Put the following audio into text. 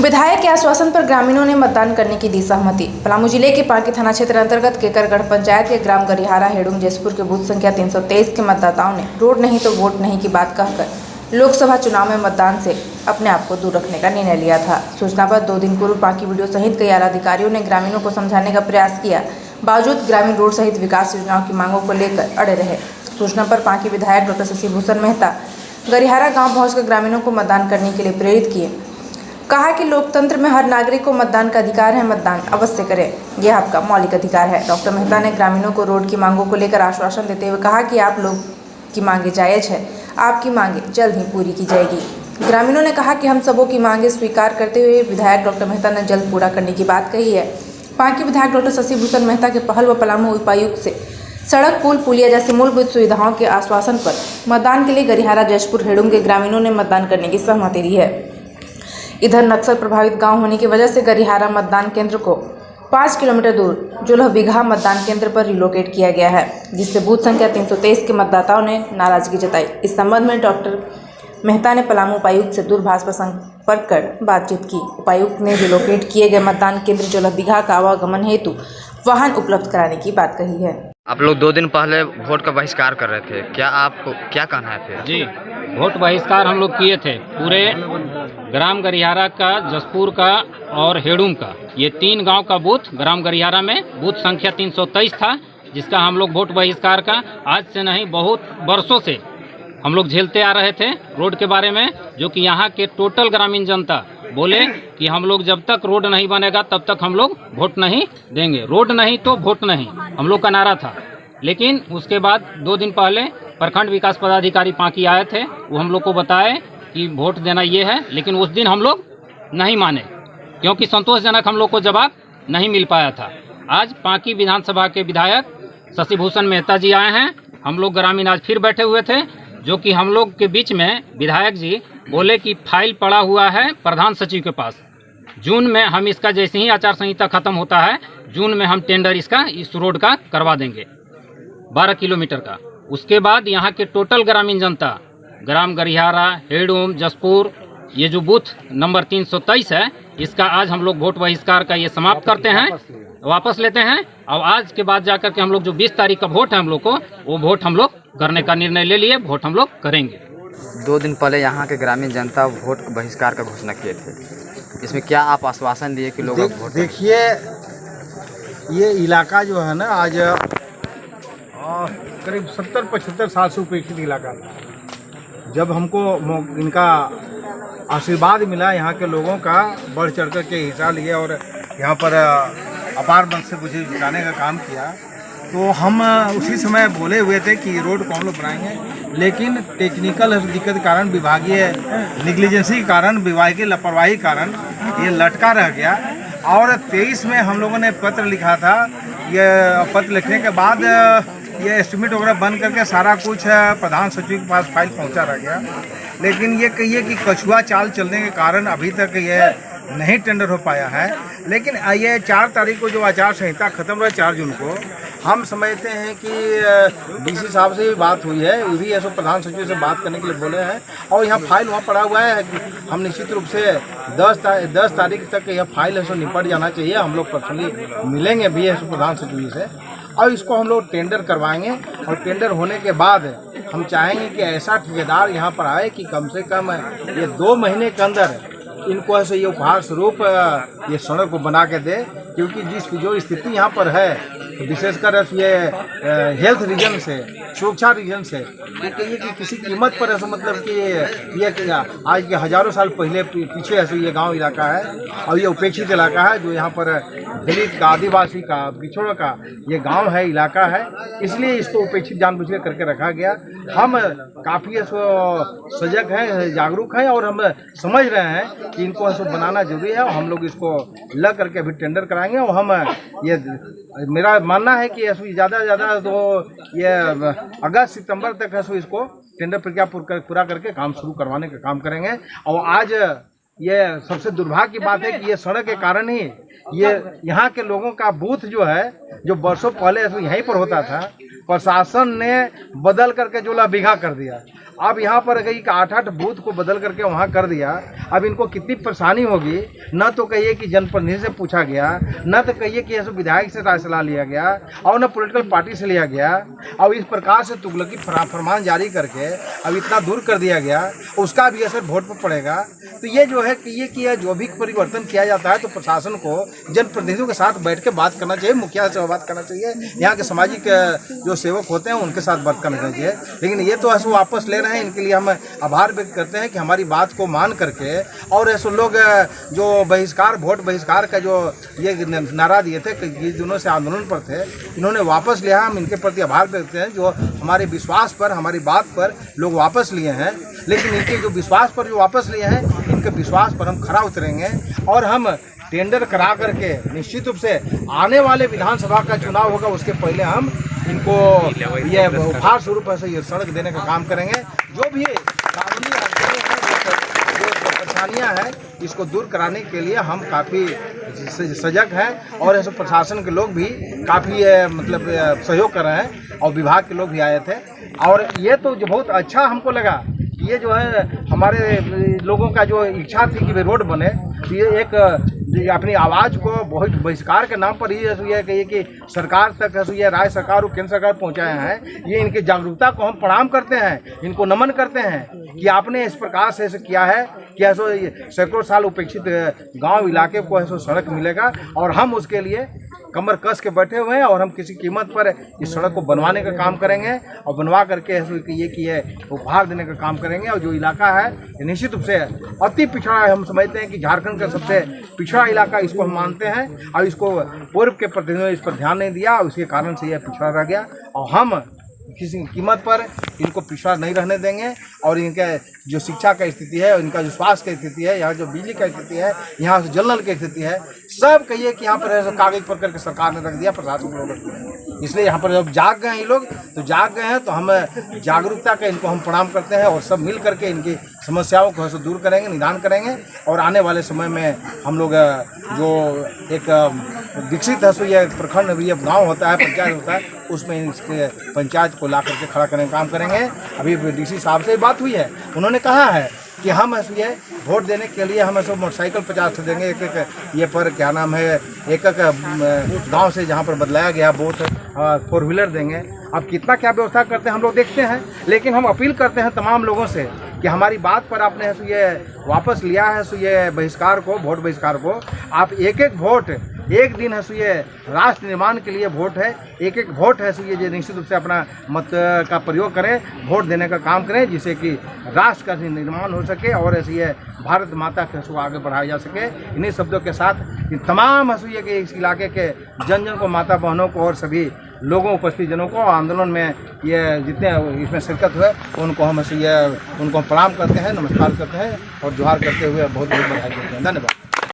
विधायक के आश्वासन पर ग्रामीणों ने मतदान करने की दी सहमति। पलामू जिले के पांकी थाना क्षेत्र अंतर्गत केकरगढ़ पंचायत के ग्राम गरिहारा हेडुंग जसपुर के बूथ संख्या 323 के मतदाताओं ने रोड नहीं तो वोट नहीं की बात कहकर लोकसभा चुनाव में मतदान से अपने आप को दूर रखने का निर्णय लिया था। सूचना पर 2 दिन पूर्व पांकी वीडियो सहित कई आला अधिकारियों ने ग्रामीणों को समझाने का प्रयास किया, बावजूद ग्रामीण रोड सहित विकास योजनाओं की मांगों को लेकर अड़े रहे। सूचना पर पांकी विधायक डॉक्टर शशि भूषण मेहता गरिहारा गाँव पहुँचकर ग्रामीणों को मतदान करने के लिए प्रेरित किए। कहा कि लोकतंत्र में हर नागरिक को मतदान का अधिकार है, मतदान अवश्य करें, यह आपका मौलिक अधिकार है। डॉक्टर मेहता ने ग्रामीणों को रोड की मांगों को लेकर आश्वासन देते हुए कहा कि आप लोग की मांगे जायज़ है, आपकी मांगे जल्द ही पूरी की जाएगी। ग्रामीणों ने कहा कि हम सबों की मांगे स्वीकार करते हुए विधायक डॉक्टर मेहता ने जल्द पूरा करने की बात कही है। पांकी विधायक डॉक्टर शशि भूषण मेहता के पहल व पलामू उपायुक्त से सड़क, पुल, पुलिया जैसे मूलभूत सुविधाओं के आश्वासन पर मतदान के लिए गरिहारा जसपुर हेडुंग के ग्रामीणों ने मतदान करने की सहमति दी है। इधर नक्सल प्रभावित गांव होने की वजह से गरिहारा मतदान केंद्र को 5 किलोमीटर दूर जोलहबीघा मतदान केंद्र पर रिलोकेट किया गया है, जिससे बूथ संख्या 323 के मतदाताओं ने नाराजगी जताई। इस संबंध में डॉक्टर मेहता ने पलामू उपायुक्त से दूरभाष पर संपर्क कर बातचीत की। उपायुक्त ने रिलोकेट किए गए मतदान केंद्र जोलहबीघा का आवागमन हेतु वाहन उपलब्ध कराने की बात कही है। आप लोग 2 दिन पहले वोट का बहिष्कार कर रहे थे, क्या आपको क्या कहना है फिर? जी, वोट बहिष्कार हम लोग किए थे पूरे ग्राम गरिहारा का, जसपुर का और हेडुंग का, ये 3 गांव का बूथ ग्राम गरिहारा में बूथ संख्या 323 था, जिसका हम लोग वोट बहिष्कार का आज से नहीं बहुत वर्षों से हम लोग झेलते आ रहे थे रोड के बारे में, जो कि यहाँ के टोटल ग्रामीण जनता बोले कि हम लोग जब तक रोड नहीं बनेगा तब तक हम लोग वोट नहीं देंगे, रोड नहीं तो वोट नहीं, हम लोग का नारा था। लेकिन उसके बाद 2 दिन पहले प्रखंड विकास पदाधिकारी पांकी आए थे, वो हम लोग को बताए कि वोट देना ये है, लेकिन उस दिन हम लोग नहीं माने क्योंकि संतोषजनक हम लोग को जवाब नहीं मिल पाया था। आज पांकी विधानसभा के विधायक शशि भूषण मेहता जी आए हैं, हम लोग ग्रामीण आज फिर बैठे हुए थे, जो कि हम लोग के बीच में विधायक जी बोले कि फाइल पड़ा हुआ है प्रधान सचिव के पास, जून में हम इसका जैसे ही आचार संहिता खत्म होता है, जून में हम टेंडर इस रोड का करवा देंगे 12 किलोमीटर का। उसके बाद यहाँ के टोटल ग्रामीण जनता ग्राम गरिहारा, हेडुंग, जसपुर, ये जो बूथ नंबर 323 है, इसका आज हम लोग वोट बहिष्कार का ये समाप्त करते हैं, वापस लेते हैं। और आज के बाद जाकर के हम लोग जो 20 तारीख का वोट है हम लोग को, वो वोट हम लोग करने का निर्णय ले लिए, वोट हम लोग करेंगे। 2 दिन पहले यहाँ के ग्रामीण जनता वोट बहिष्कार का घोषणा किए थे, इसमें क्या आप आश्वासन दिए कि लोग वोट? देखिए, ये इलाका जो है ना, आज करीब 70-75 साल से उपेक्षित इलाका था। जब हमको इनका आशीर्वाद मिला, यहाँ के लोगों का बढ़ चढ़ कर के हिस्सा लिए और यहाँ पर अपार मन से मुझे जिताने का काम किया, तो हम उसी समय बोले हुए थे कि रोड को हम लोग बनाएंगे, लेकिन टेक्निकल दिक्कत के कारण, विभागीय निग्लिजेंसी के कारण, विभागीय लापरवाही कारण ये लटका रह गया। और 23 में हम लोगों ने पत्र लिखा था। ये पत्र लिखने के बाद ये एस्टिमेट वगैरह बन करके सारा कुछ प्रधान सचिव के पास फाइल पहुंचा रह गया, लेकिन ये कहिए कि कछुआ चाल चलने के कारण अभी तक ये नहीं टेंडर हो पाया है। लेकिन ये 4 तारीख को जो आचार संहिता खत्म हुआ, 4 जून को, हम समझते हैं कि डीसी साहब से भी बात हुई है, ये भी ऐसा प्रधान सचिव से बात करने के लिए बोले हैं, और यहाँ फाइल वहाँ पड़ा हुआ है। हम निश्चित रूप से 10 तारीख तक यह फाइल है सो निपट जाना चाहिए। हम लोग पर्सनली मिलेंगे भी है प्रधान सचिव से, और इसको हम लोग टेंडर करवाएंगे। और टेंडर होने के बाद हम चाहेंगे कि ऐसा ठेकेदार यहाँ पर आए कि कम से कम ये 2 महीने के अंदर इनको ऐसे ये उपहार स्वरूप ये सड़क को बना के दे, क्योंकि जो स्थिति यहाँ पर है, विशेषकर ये हेल्थ रीजन से, सुरक्षा रीजन से, क्योंकि ये कि किसी कीमत पर ऐसा मतलब कि ये आज के हजारों साल पहले पीछे ऐसे ये गांव इलाका है, और ये उपेक्षित इलाका है, जो यहाँ पर दलित का, आदिवासी का, पिछड़ों का ये गांव है, इलाका है, इसलिए इसको उपेक्षित जानबूझ के करके रखा गया। हम काफ़ी सजग हैं, जागरूक हैं, और हम समझ रहे हैं कि इनको ऐसा बनाना जरूरी है, और हम लोग इसको लग करके अभी टेंडर कराएंगे। और हम ये मेरा मानना है कि ज़्यादा से ज़्यादा तो ये अगस्त सितंबर तक है इसको टेंडर प्रक्रिया पूरा करके काम शुरू करवाने का काम करेंगे। और आज ये सबसे दुर्भाग्य की बात है कि ये सड़क के कारण ही ये यहाँ के लोगों का बूथ जो है, जो वर्षों पहले यहीं पर होता था, प्रशासन ने बदल करके जो बिघा कर दिया। अब यहाँ पर कहीं 8-8 बूथ को बदल करके वहाँ कर दिया। अब इनको कितनी परेशानी होगी। न तो कहिए कि जनप्रतिनिधि से पूछा गया, न तो कहिए कि ऐसे विधायक से राय सलाह लिया गया, और न पॉलिटिकल पार्टी से लिया गया। अब इस प्रकार से तुगलकी फरमान जारी करके अब इतना दूर कर दिया गया, उसका भी असर वोट पर पड़ेगा। तो ये जो है कि ये जो भी परिवर्तन किया जाता है तो प्रशासन को जनप्रतिनिधियों के साथ बैठ के बात करना चाहिए, मुखिया से बात करना चाहिए, यहाँ के सामाजिक जो सेवक होते हैं उनके साथ बात करना चाहिए। लेकिन ये तो ऐसे वापस ले रहे हैं। इनके लिए हम आभार व्यक्त करते हैं कि हमारी बात को मान करके, और ऐसे लोग जो बहिष्कार वोट बहिष्कार का जो ये नारा दिए थे कि दिनों से आंदोलन पर थे, इन्होंने वापस लिया। हम इनके प्रति आभार व्यक्त करते हैं जो हमारे विश्वास पर, हमारी बात पर लोग वापस लिए हैं। लेकिन इनके जो विश्वास पर जो वापस लिए हैं, इनके विश्वास पर हम खरा उतरेंगे और हम टेंडर करा करके निश्चित रूप से आने वाले विधानसभा का चुनाव होगा, उसके पहले हम इनको ये उपहार स्वरूप ऐसे ये सड़क देने का काम करेंगे। जो भी कानूनी जो परेशानियाँ हैं इसको दूर कराने के लिए हम काफ़ी सजग हैं, और ऐसे प्रशासन के लोग भी काफ़ी मतलब सहयोग कर रहे हैं, और विभाग के लोग भी आए थे। और ये तो जो बहुत अच्छा हमको लगा, ये जो है हमारे लोगों का जो इच्छा थी कि वे रोड बने, ये एक अपनी आवाज़ को बहुत बहिष्कार के नाम पर ही ये कहिए कि सरकार तक ये राज्य सरकार और केंद्र सरकार पहुंचाए हैं। ये इनकी जागरूकता को हम प्रणाम करते हैं, इनको नमन करते हैं कि आपने इस प्रकार से ऐसे किया है कि ऐसो सैकड़ों साल उपेक्षित गांव इलाके को ऐसो सड़क मिलेगा, और हम उसके लिए कमर कस के बैठे हुए हैं, और हम किसी कीमत पर इस सड़क को बनवाने का काम करेंगे, और बनवा करके ये उपहार देने का काम करेंगे। और जो इलाका है ये निश्चित रूप से अति पिछड़ा है। हम समझते हैं कि झारखंड का सबसे पिछड़ा इलाका इसको हम मानते हैं, और इसको पूर्व के प्रतिनिधियों ने इस पर ध्यान नहीं दिया, और उसके कारण से यह पिछड़ा रह गया। और हम किसी कीमत पर इनको पिछड़ा नहीं रहने देंगे। और इनके जो शिक्षा का स्थिति है, इनका जो स्वास्थ्य की स्थिति है, यहाँ जो बिजली का स्थिति है, यहाँ जो जल नल की स्थिति है, सब कहिए कि यहाँ पर कागज पर करके सरकार ने रख दिया, प्रशासन को रख दिया। इसलिए यहाँ पर जब जाग गए हैं ये लोग, तो जाग गए हैं तो हम जागरूकता का इनको हम प्रणाम करते हैं, और सब मिल करके इनकी समस्याओं को दूर करेंगे, निदान करेंगे। और आने वाले समय में हम लोग जो एक विकसित है ये प्रखंड ये गाँव होता है, पंचायत होता है, उसमें इसके पंचायत को ला करके खड़ा करने का काम करेंगे। अभी डीसी साहब से बात हुई है, उन्होंने कहा है कि हम ये वोट देने के लिए हम ऐसे मोटरसाइकिल 50 से देंगे, एक ये पर क्या नाम है, एक गांव से जहां पर बदलाया गया बूथ 4 व्हीलर देंगे। अब कितना क्या व्यवस्था करते हैं हम लोग देखते हैं, लेकिन हम अपील करते हैं तमाम लोगों से कि हमारी बात पर आपने ये वापस लिया है ये बहिष्कार को, वोट बहिष्कार को। आप एक वोट एक दिन है ये राष्ट्र निर्माण के लिए वोट है, एक वोट है ये निश्चित रूप से अपना मत का प्रयोग करें, वोट देने का काम करें, जिससे कि राष्ट्र का निर्माण हो सके और ऐसे ये भारत माता के आगे बढ़ाया जा सके। इन्हीं शब्दों के साथ इन तमाम हंसुए के इस इलाके के जन जन को, माता बहनों को और सभी लोगों उपस्थित जनों को आंदोलन में ये जितने इसमें शिरकत हुए उनको हम उनको प्रणाम करते हैं, नमस्कार करते हैं और जोहार करते हुए बहुत बहुत बधाई देते हैं। धन्यवाद।